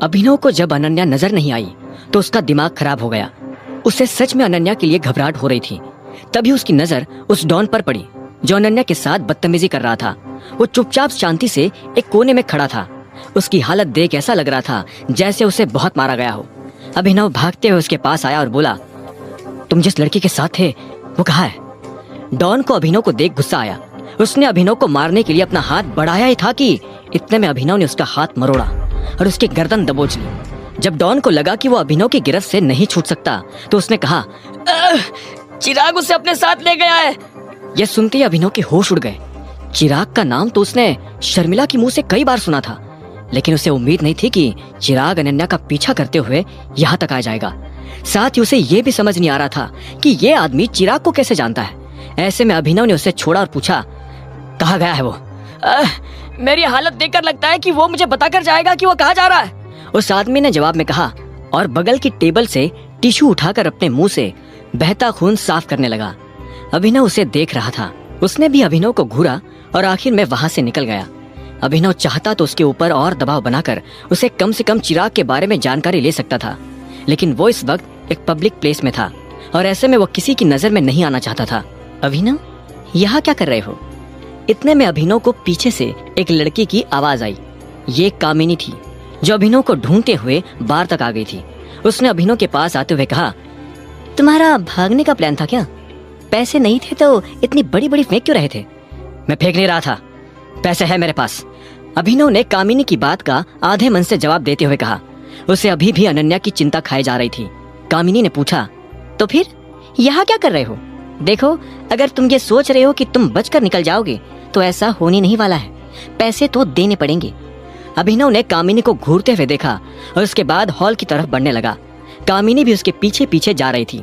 अभिनव को जब अनन्या नजर नहीं आई तो उसका दिमाग खराब हो गया। उसे सच में अनन्या के लिए घबराहट हो रही थी। तभी उसकी नजर उस डॉन पर पड़ी जो अनन्या के साथ बदतमीजी कर रहा था। वो चुपचाप शांति से एक कोने में खड़ा था। उसकी हालत देख ऐसा लग रहा था जैसे उसे बहुत मारा गया हो। अभिनव भागते हुए उसके पास आया और बोला, तुम जिस लड़की के साथ थे वो कहाँ है? डॉन को अभिनव को देख गुस्सा आया। उसने अभिनव को मारने के लिए अपना हाथ बढ़ाया ही था कि इतने में अभिनव ने उसका हाथ मरोड़ा और उसकी गर्दन दबोच ली। जब डॉन को लगा कि वो अभिनव की गिरफ्त से नहीं छूट सकता तो उसने कहा, चिराग उसे अपने साथ ले गया है। यह सुनते ही अभिनव के होश उड़ गए। चिराग का नाम तो उसने शर्मिला के मुंह से कई बार सुना था, लेकिन उसे उम्मीद नहीं थी कि चिराग अनन्या का पीछा करते हुए यहाँ तक आ जाएगा। साथ ही उसे ये भी समझ नहीं आ रहा था कि ये आदमी चिराग को कैसे जानता है। ऐसे में अभिनव ने उसे छोड़ा और पूछा, कहाँ गया है वो? मेरी हालत देखकर लगता है कि वो मुझे बताकर जाएगा कि वो कहाँ जा रहा है। उस आदमी ने जवाब में कहा और बगल की टेबल से टिश्यू उठाकर अपने मुंह से बहता खून साफ करने लगा। अभिनव उसे देख रहा था। उसने भी अभिनव को घूरा और आखिर में वहां से निकल गया। अभिनव चाहता तो उसके ऊपर और दबाव बनाकर उसे कम से कम चिराग के बारे में जानकारी ले सकता था, लेकिन वो इस वक्त एक पब्लिक प्लेस में था और ऐसे में वो किसी की नजर में नहीं आना चाहता था। अभिनव, यहाँ क्या कर रहे हो? इतने में अभिनव को पीछे से एक लड़की की आवाज आई। ये कामिनी थी जो अभिनव को ढूंढते हुए बार तक आ गई थी। उसने अभिनव के पास आते हुए कहा, तुम्हारा भागने का प्लान था क्या? पैसे नहीं थे तो इतनी बड़ी बड़ी फेंक क्यों रहे थे? मैं फेंक नहीं रहा था, पैसे है मेरे पास। अभिनव ने कामिनी की बात का आधे मन से जवाब देते हुए कहा। उसे अभी भी अनन्या की चिंता खाई जा रही थी। कामिनी ने पूछा, तो फिर यहाँ क्या कर रहे हो? देखो, अगर तुम ये सोच रहे हो कि तुम बचकर निकल जाओगे तो ऐसा होने नहीं वाला है। पैसे तो देने पड़ेंगे। अभिनव ने कामिनी को घूरते हुए देखा और उसके बाद हॉल की तरफ बढ़ने लगा। कामिनी भी उसके पीछे पीछे जा रही थी।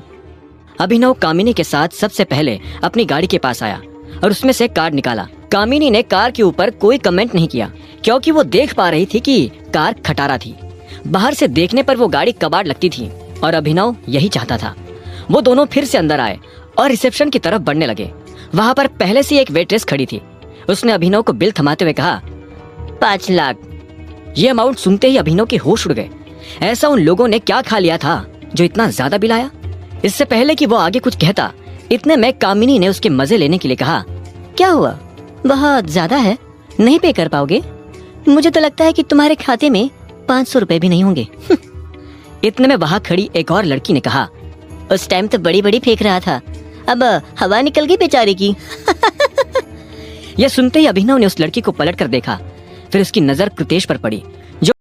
अभिनव कामिनी के साथ सबसे पहले अपनी गाड़ी के पास आया और उसमें से कार्ड निकाला। कामिनी ने कार के ऊपर कोई कमेंट नहीं किया क्योंकि वो देख पा रही थी कि कार खटारा थी। बाहर से देखने पर वो गाड़ी कबाड़ लगती थी और अभिनव यही चाहता था। वो दोनों फिर से अंदर आए और रिसेप्शन की तरफ बढ़ने लगे। वहां पर पहले से एक वेट्रेस खड़ी थी। उसने अभिनव को बिल थमाते हुए कहा, 5 लाख। ये अमाउंट सुनते ही अभिनव के होश उड़ गए। ऐसा उन लोगों ने क्या खा लिया था जो इतना ज्यादा बिल आया? इससे पहले कि वो आगे कुछ कहता, इतने में कामिनी ने उसके मजे लेने के लिए कहा, क्या हुआ? बहुत ज्यादा है, नहीं पे कर पाओगे? मुझे तो लगता है कि तुम्हारे खाते में 500 रुपए भी नहीं होंगे। इतने में वहां खड़ी एक और लड़की ने कहा, उस टाइम तो बड़ी बड़ी फेंक रहा था, अब हवा निकल गई बेचारे की। यह सुनते ही अभिनव ने उस लड़की को पलट कर देखा। फिर उसकी नजर कृतेश पर पड़ी